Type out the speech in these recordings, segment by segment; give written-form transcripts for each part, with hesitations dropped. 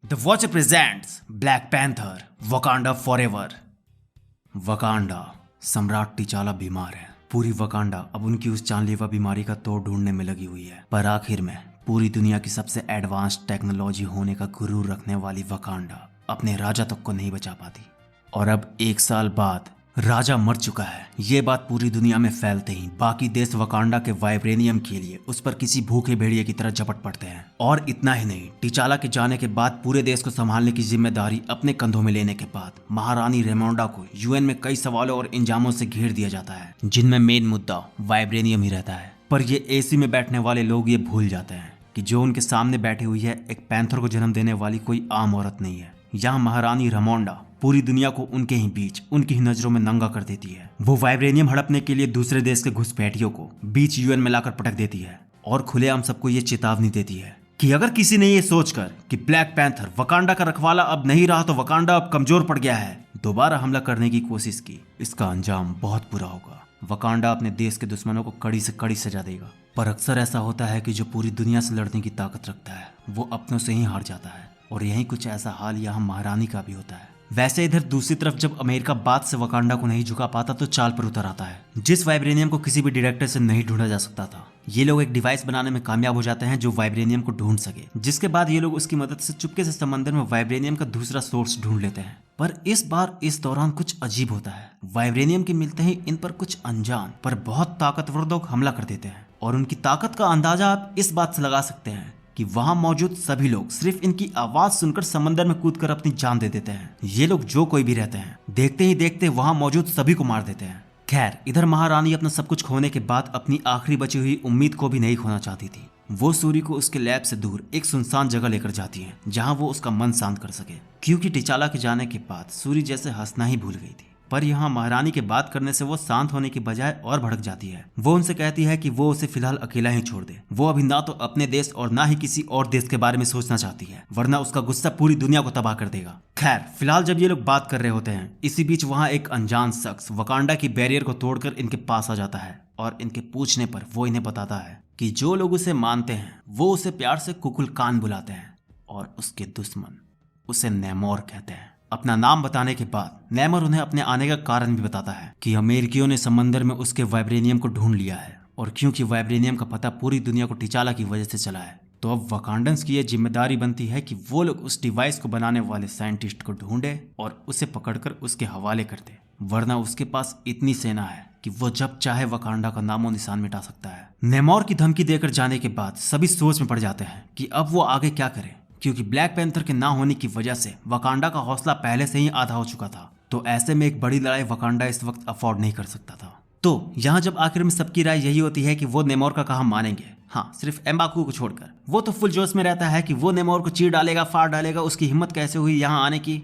The Watcher presents Black Panther Wakanda Forever। Wakanda सम्राट T'Challa बीमार है। पूरी वकांडा अब उनकी उस जानलेवा बीमारी का तोड़ ढूंढने में लगी हुई है, पर आखिर में पूरी दुनिया की सबसे एडवांस टेक्नोलॉजी होने का गुरूर रखने वाली वकांडा अपने राजा तक को नहीं बचा पाती। और अब 1 साल बाद राजा मर चुका है। ये बात पूरी दुनिया में फैलते ही बाकी देश वकांडा के वाइब्रेनियम के लिए उस पर किसी भूखे भेड़िए की तरह झपट पड़ते हैं। और इतना ही नहीं, टिचाला के जाने के बाद पूरे देश को संभालने की जिम्मेदारी अपने कंधों में लेने के बाद महारानी रेमोंडा को यूएन में कई सवालों और इंजामों से घेर दिया जाता है, जिनमें मेन मुद्दा वाइब्रेनियम ही रहता है। पर ये एसी में बैठने वाले लोग ये भूल जाते हैं कि जो उनके सामने बैठी हुई है एक पैंथर को जन्म देने वाली कोई आम औरत नहीं है। यहाँ महारानी रेमोंडा पूरी दुनिया को उनके ही बीच उनकी ही नजरों में नंगा कर देती है। वो वाइब्रेनियम हड़पने के लिए दूसरे देश के घुसपैठियों को बीच यूएन में लाकर पटक देती है और खुलेआम सबको ये चेतावनी देती है कि अगर किसी ने ये सोचकर कि ब्लैक पैंथर वकांडा का रखवाला अब नहीं रहा तो वकांडा अब कमजोर पड़ गया है, दोबारा हमला करने की कोशिश की, इसका अंजाम बहुत बुरा होगा। वकांडा अपने देश के दुश्मनों को कड़ी से कड़ी सजा देगा। पर अक्सर ऐसा होता है कि जो पूरी दुनिया से लड़ने की ताकत रखता है वो अपनों से ही हार जाता है, और यही कुछ ऐसा हाल यहाँ महारानी का भी होता है। वैसे इधर दूसरी तरफ जब अमेरिका बात से वकांडा को नहीं झुका पाता तो चाल पर उतर आता है, जिस वाइब्रेनियम को किसी भी डायरेक्टर से नहीं ढूंढा जा सकता था। ये लोग एक डिवाइस बनाने में कामयाब हो जाते हैं जो वाइब्रेनियम को ढूंढ सके, जिसके बाद ये लोग उसकी मदद से चुपके से समंदर में वाइब्रेनियम का दूसरा सोर्स ढूंढ लेते हैं। पर इस बार इस दौरान कुछ अजीब होता है। वाइब्रेनियम के मिलते ही इन पर कुछ अनजान पर बहुत ताकतवर लोग हमला कर देते हैं, और उनकी ताकत का अंदाजा आप इस बात से लगा सकते हैं कि वहां मौजूद सभी लोग सिर्फ इनकी आवाज सुनकर समंदर में कूदकर अपनी जान दे देते हैं। ये लोग जो कोई भी रहते हैं देखते ही देखते वहां मौजूद सभी को मार देते हैं। खैर, इधर महारानी अपना सब कुछ खोने के बाद अपनी आखिरी बची हुई उम्मीद को भी नहीं खोना चाहती थी। वो सूरी को उसके लैब से दूर एक सुनसान जगह लेकर जाती है जहाँ वो उसका मन शांत कर सके, क्योंकि टिचाला के जाने के बाद सूरी जैसे हंसना ही भूल गई थी। पर यहाँ महारानी के बात करने से वो शांत होने की बजाय और भड़क जाती है। वो उनसे कहती है कि वो उसे फिलहाल अकेला ही छोड़ दे। वो अभी ना तो अपने देश और ना ही किसी और देश के बारे में सोचना चाहती है, वरना उसका गुस्सा पूरी दुनिया को तबाह कर देगा। खैर, फिलहाल जब ये लोग बात कर रहे होते हैं, इसी बीच वहाँ एक अनजान शख्स वकांडा की बैरियर को तोड़कर इनके पास आ जाता है, और इनके पूछने पर वो इन्हें बताता है कि जो लोग उसे मानते हैं वो उसे प्यार से कुकुल कान बुलाते हैं, और उसके दुश्मन उसे नेमोर कहते हैं। अपना नाम बताने के बाद नेमर उन्हें अपने आने का कारण भी बताता है कि अमेरिकियों ने समंदर में उसके वाइब्रेनियम को ढूंढ लिया है, और क्योंकि वाइब्रेनियम का पता पूरी दुनिया को टिचाला की वजह से चला है, तो अब वकांडन्स की यह जिम्मेदारी बनती है कि वो लोग उस डिवाइस को बनाने वाले साइंटिस्ट को ढूंढे और उसे पकड़कर उसके हवाले कर दे, वरना उसके पास इतनी सेना है कि वो जब चाहे वकांडा का नामो निशान मिटा सकता है। नेमोर की धमकी देकर जाने के बाद सभी सोच में पड़ जाते हैं कि अब वो आगे क्या करे, क्योंकि ब्लैक पैंथर के ना होने की वजह से वकांडा का हौसला पहले से ही आधा हो चुका था। तो ऐसे में एक बड़ी लड़ाई वकांडा इस वक्त अफोर्ड नहीं कर सकता था। तो यहाँ जब आखिर में सबकी राय यही होती है कि वो नेमोर का कहा मानेंगे, हाँ सिर्फ एम्बाकू को छोड़कर। वो तो फुल जोश में रहता है कि वो नेमोर को चीर डालेगा, फाड़ डालेगा, उसकी हिम्मत कैसे हुई यहाँ आने की।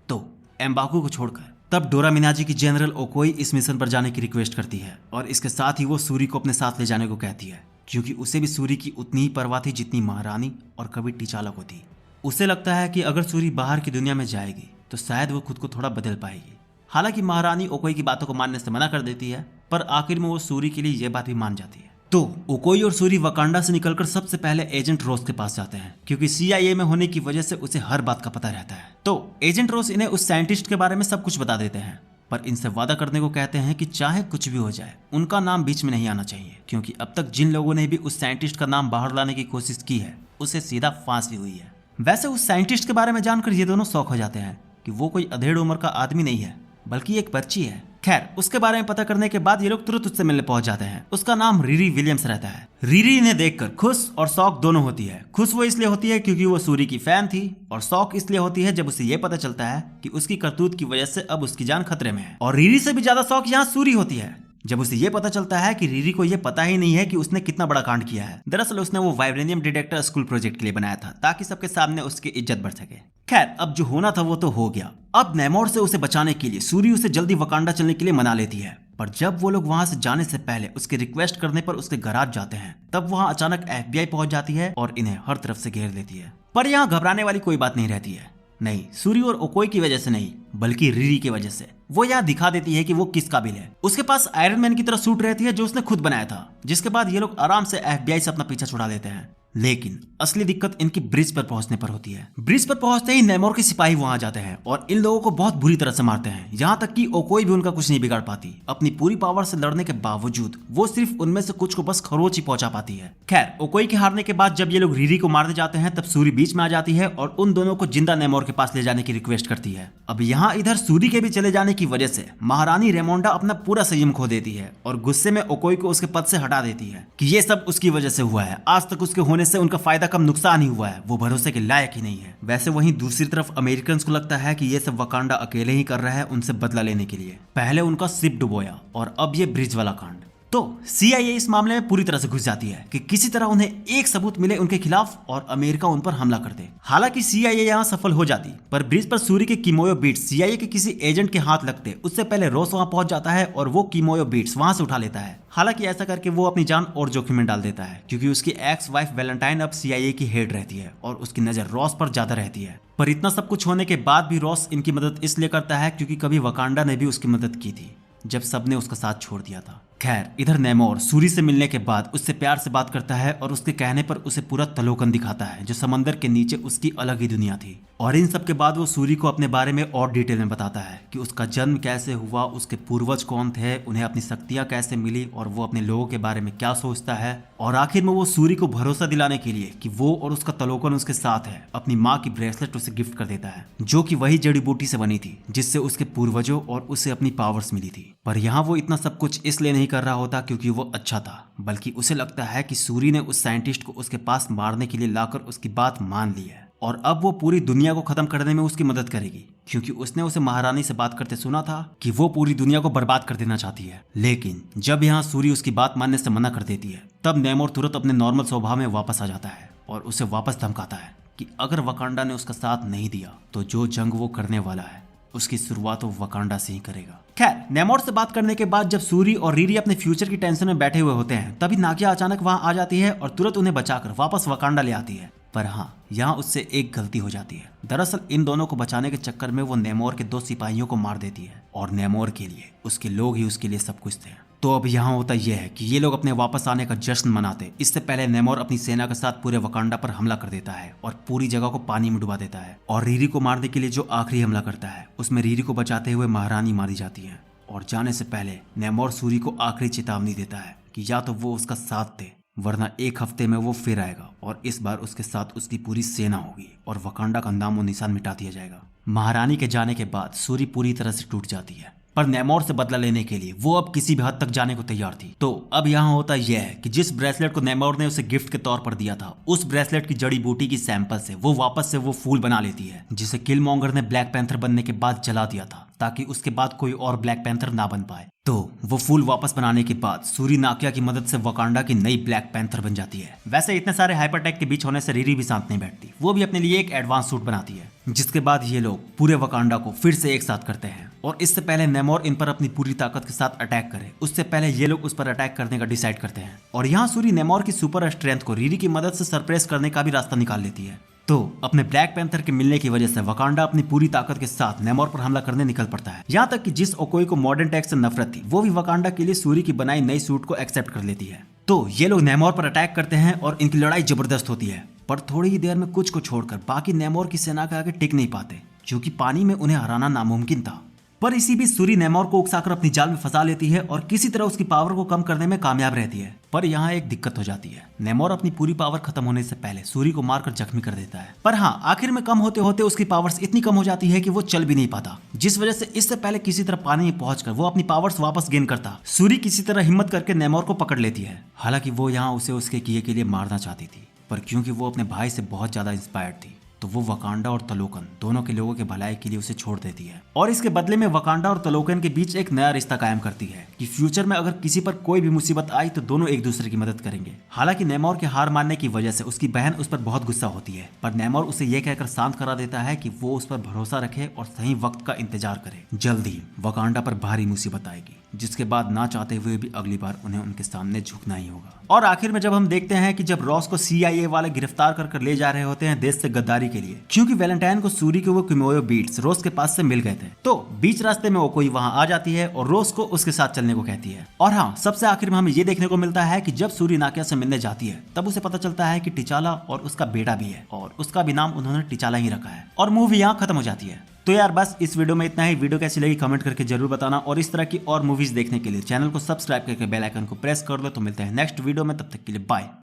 तो एम्बाकू को छोड़कर तब डोरा मिनाजी की जनरल ओकोई इस मिशन पर जाने की रिक्वेस्ट करती है, और इसके साथ ही वो सूरी को अपने साथ ले जाने को कहती है, क्योंकि उसे भी सूरी की उतनी ही परवाह थी जितनी महारानी और कभी टिचाला को थी। उसे लगता है कि अगर सूरी बाहर की दुनिया में जाएगी तो शायद वो खुद को थोड़ा बदल पाएगी। हालांकि महारानी ओकोई की बातों को मानने से मना कर देती है, पर आखिर में वो सूरी के लिए यह बात भी मान जाती है। तो ओकोई और सूरी वकांडा से निकलकर सबसे पहले एजेंट रोस के पास जाते हैं, क्योंकि CIA में होने की वजह से उसे हर बात का पता रहता है। तो एजेंट रोस इन्हें उस साइंटिस्ट के बारे में सब कुछ बता देते हैं, पर इनसे वादा करने को कहते हैं कि चाहे कुछ भी हो जाए उनका नाम बीच में नहीं आना चाहिए, क्योंकि अब तक जिन लोगों ने भी उस साइंटिस्ट का नाम बाहर लाने की कोशिश की है उसे सीधा फांसी हुई है। वैसे उस साइंटिस्ट के बारे में जानकर ये दोनों शौक हो जाते हैं कि वो कोई अधेड़ उम्र का आदमी नहीं है, बल्कि एक पर्ची है। खैर, उसके बारे में पता करने के बाद ये लोग तुरंत उससे मिलने पहुंच जाते हैं। उसका नाम रीरी विलियम्स रहता है। रीरी इन्हें देखकर खुश और शौक दोनों होती है। खुश वो इसलिए होती है क्योंकि वो सूरी की फैन थी, और शौक इसलिए होती है जब उसे ये पता चलता है कि उसकी करतूत की वजह से अब उसकी जान खतरे में है। और रीरी से भी ज्यादा शौक यहाँ सूरी होती है जब उसे ये पता चलता है कि रीरी को ये पता ही नहीं है कि उसने कितना बड़ा कांड किया है। दरअसल उसने वो वाइब्रेनियम डिटेक्टर स्कूल प्रोजेक्ट के लिए बनाया था, ताकि सबके सामने उसकी इज्जत बढ़ सके। खैर, अब जो होना था वो तो हो गया। अब नेमोर से उसे बचाने के लिए सूरी उसे जल्दी वकांडा चलने के लिए मना लेती है, पर जब वो लोग वहां से जाने से पहले उसके रिक्वेस्ट करने पर उसके गैराज जाते हैं, तब वहां अचानक FBI पहुंच जाती है और इन्हें हर तरफ से घेर लेती है। पर यहाँ घबराने वाली कोई बात नहीं रहती है। नहीं, सूरी और ओकोई की वजह से नहीं, बल्कि रीरी की वजह से। वो यहाँ दिखा देती है कि वो किस काबिल है। उसके पास आयरन मैन की तरह सूट रहती है जो उसने खुद बनाया था, जिसके बाद ये लोग आराम से FBI से अपना पीछा छुड़ा लेते हैं। लेकिन असली दिक्कत इनकी ब्रिज पर पहुंचने पर होती है। ब्रिज पर पहुंचते ही नेमोर के सिपाही वहां जाते हैं और इन लोगों को बहुत बुरी तरह से मारते हैं, यहाँ तक कि ओकोई भी उनका कुछ नहीं बिगाड़ पाती। अपनी पूरी पावर से लड़ने के बावजूद वो सिर्फ उनमें से कुछ को बस खरोच ही पहुंचा पाती है। खैर, ओकोई के हारने के बाद जब ये लोग रीरी को मारने जाते हैं तब सूरी बीच में आ जाती है और उन दोनों को जिंदा नेमोर के पास ले जाने की रिक्वेस्ट करती है। अब यहाँ इधर सूरी के भी चले जाने की वजह से महारानी रेमोंडा अपना पूरा संयम खो देती है और गुस्से में ओकोई को उसके पद से हटा देती है कि ये सब उसकी वजह से हुआ है। आज तक उसके होने से उनका फायदा कम नुकसान ही हुआ है, वो भरोसे के लायक ही नहीं है। वैसे वहीं दूसरी तरफ अमेरिकन को लगता है कि ये सब वकांडा अकेले ही कर रहा है उनसे बदला लेने के लिए। पहले उनका शिप डुबोया और अब ये ब्रिज वाला कांड। तो CIA इस मामले में पूरी तरह से घुस जाती है कि किसी तरह उन्हें एक सबूत मिले उनके खिलाफ और अमेरिका उन पर हमला कर दे। हालांकि CIA यहाँ सफल हो जाती, पर ब्रिज पर सूरी के कीमोयो बीट्स CIA के किसी एजेंट के हाथ लगते उससे पहले रॉस वहां पहुंच जाता है और वो कीमोयो बीट्स वहां से उठा लेता है। हालांकि ऐसा करके वो अपनी जान और जोखिम में डाल देता है, क्योंकि उसकी एक्स वाइफ वैलेंटाइन अब CIA की हेड रहती है और उसकी नजर रॉस पर ज्यादा रहती है। पर इतना सब कुछ होने के बाद भी रॉस इनकी मदद इसलिए करता है क्योंकि कभी वकांडा ने भी उसकी मदद की थी जब सबने उसका साथ छोड़ दिया था। खैर, इधर नेमोर सूरी से मिलने के बाद उससे प्यार से बात करता है और उसके कहने पर उसे पूरा तलोकन दिखाता है जो समंदर के नीचे उसकी अलग ही दुनिया थी। और इन सब के बाद वो सूरी को अपने बारे में और डिटेल में बताता है कि उसका जन्म कैसे हुआ, उसके पूर्वज कौन थे, उन्हें अपनी शक्तियां कैसे मिली और वो अपने लोगों के बारे में क्या सोचता है। और आखिर में वो सूरी को भरोसा दिलाने के लिए कि वो और उसका तलोकन उसके साथ है, अपनी माँ की ब्रेसलेट उसे गिफ्ट कर देता है जो कि वही जड़ी बूटी से बनी थी जिससे उसके पूर्वजों और उसे अपनी पावर्स मिली थी। पर यहाँ वो इतना सब कुछ इसलिए नहीं कर रहा होता क्योंकि वो अच्छा था, बल्कि उसे लगता है कि सूरी ने उस साइंटिस्ट को उसके पास मारने के लिए लाकर उसकी बात मान ली है और अब वो पूरी दुनिया को खत्म करने में उसकी मदद करेगी, क्योंकि उसने उसे महारानी से बात करते सुना था कि वो पूरी दुनिया को बर्बाद कर देना चाहती है। लेकिन जब यहाँ सूरी उसकी बात मानने से मना कर देती है तब नेमोर तुरंत अपने नॉर्मल स्वभाव में वापस आ जाता है और उसे वापस धमकाता है कि अगर वकांडा ने उसका साथ नहीं दिया तो जो जंग वो करने वाला है उसकी शुरुआत वो वकांडा से ही करेगा। खैर, नेमोर से बात करने के बाद जब सूरी और रीरी अपने फ्यूचर की टेंशन में बैठे हुए होते हैं तभी नाकिया अचानक वहां आ जाती है और तुरंत उन्हें बचाकर वापस वकांडा ले आती है। पर हाँ, यहाँ उससे एक गलती हो जाती है। दरअसल इन दोनों को बचाने के चक्कर में वो नेमोर के 2 सिपाहियों को मार देती है और नेमोर के लिए उसके लोग ही उसके लिए सब कुछ थे। तो अब यहाँ होता यह है कि ये लोग अपने वापस आने का जश्न मनाते। इससे पहले नेमोर अपनी सेना के साथ पूरे वकांडा पर हमला कर देता है और पूरी जगह को पानी में डुबा देता है। और रीरी को मारने के लिए जो आखिरी हमला करता है उसमें रीरी को बचाते हुए महारानी मारी जाती है। और जाने से पहले नेमोर सूरी को आखिरी चेतावनी देता है कि या तो वो उसका साथ दे वरना 1 हफ्ते में वो फिर आएगा और इस बार उसके साथ उसकी पूरी सेना होगी और वकांडा का नामो निशान मिटा दिया जाएगा। महारानी के जाने के बाद सूरी पूरी तरह से टूट जाती है, पर नेमोर से बदला लेने के लिए वो अब किसी भी हद तक जाने को तैयार थी। तो अब यहाँ होता यह है कि जिस ब्रेसलेट को नेमोर ने उसे गिफ्ट के तौर पर दिया था उस ब्रेसलेट की जड़ी बूटी की सैंपल से वो वापस से वो फूल बना लेती है जिसे किलमॉन्गर ने ब्लैक पैंथर बनने के बाद जला दिया था ताकि उसके बाद कोई और ब्लैक पैंथर ना बन पाए। तो वो फूल वापस बनाने के बाद सूरी नाकिया की मदद से वकांडा की नई ब्लैक पैंथर बन जाती है। वैसे इतने सारे हाइपरटेक के बीच होने से रीरी भी शांत नहीं बैठती, वो भी अपने लिए एक एडवांस सूट बनाती है जिसके बाद ये लोग पूरे वकांडा को फिर से एक साथ करते हैं। और इससे पहले नेमोर इन पर अपनी पूरी ताकत के साथ अटैक करे उससे पहले ये लोग उस पर अटैक करने का डिसाइड करते हैं। और यहाँ सूरी नेमोर की सुपर स्ट्रेंथ को रीरी की मदद से सरप्रेस करने का भी रास्ता निकाल लेती है। तो अपने ब्लैक पैंथर के मिलने की वजह से वकांडा अपनी पूरी ताकत के साथ नेमोर पर हमला करने निकल पड़ता है। यहाँ तक कि जिस ओकोई को मॉडर्न टेक से नफरत थी वो भी वकांडा के लिए सूरी की बनाई नई सूट को एक्सेप्ट कर लेती है। तो ये लोग नेमोर पर अटैक करते हैं और इनकी लड़ाई जबरदस्त होती है, पर थोड़ी ही देर में कुछ को छोड़कर बाकी नेमोर की सेना के आगे टिक नहीं पाते क्योंकि पानी में उन्हें हराना नामुमकिन था। पर इसी बीच सूरी नेमोर को उकसाकर अपनी जाल में फंसा लेती है और किसी तरह उसकी पावर को कम करने में कामयाब रहती है। पर यहाँ एक दिक्कत हो जाती है, नेमोर अपनी पूरी पावर खत्म होने से पहले सूरी को मारकर जख्मी कर देता है। पर हाँ, आखिर में कम होते होते उसकी पावर्स इतनी कम हो जाती है कि वो चल भी नहीं पाता, जिस वजह से इससे पहले किसी तरह पानी में पहुंचकर वो अपनी पावर्स वापस गेन करता। सूरी किसी तरह हिम्मत करके नेमोर को पकड़ लेती है। हालांकि वो यहाँ उसे उसके किए के लिए मारना चाहती थी, पर क्योंकि वो अपने भाई से बहुत ज्यादा इंस्पायर्ड थी तो वो वकांडा और तलोकन दोनों के लोगों के भलाई के लिए उसे छोड़ देती है। और इसके बदले में वकांडा और तलोकन के बीच एक नया रिश्ता कायम करती है कि फ्यूचर में अगर किसी पर कोई भी मुसीबत आई तो दोनों एक दूसरे की मदद करेंगे। हालांकि नेमोर के हार मानने की वजह से उसकी बहन उस पर बहुत गुस्सा होती है, पर नेमोर उसे यह कहकर शांत करा देता है कि वो उस पर भरोसा रखे और सही वक्त का इंतजार करे। जल्द ही वकांडा पर भारी मुसीबत आएगी जिसके बाद ना चाहते हुए भी अगली बार उन्हें उनके सामने झुकना ही होगा। और आखिर में जब हम देखते हैं कि जब रॉस को CIA वाले गिरफ्तार कर ले जा रहे होते हैं देश से गद्दारी के लिए, क्योंकि वैलेंटाइन को सूरी के वो किमोयो बीट्स रोज के पास से मिल गए थे, तो बीच रास्ते में वो कोई वहां आ जाती है और रोज को उसके साथ चलने को कहती है। और हाँ, सबसे आखिर में हमें ये देखने को मिलता है कि जब सूरी नाकिया से मिलने जाती है तब उसे पता चलता है कि टिचाला और उसका बेटा भी है और उसका भी नाम उन्होंने टिचाला ही रखा है। और मूवी यहाँ खत्म हो जाती है। तो यार बस इस वीडियो में इतना ही। वीडियो कैसी लगी कमेंट करके जरूर बताना और इस तरह की और मूवीज देखने के लिए चैनल को सब्सक्राइब करके बेल आइकन को प्रेस कर दो। तो मिलते हैं नेक्स्ट वीडियो में, तब तक के लिए बाय।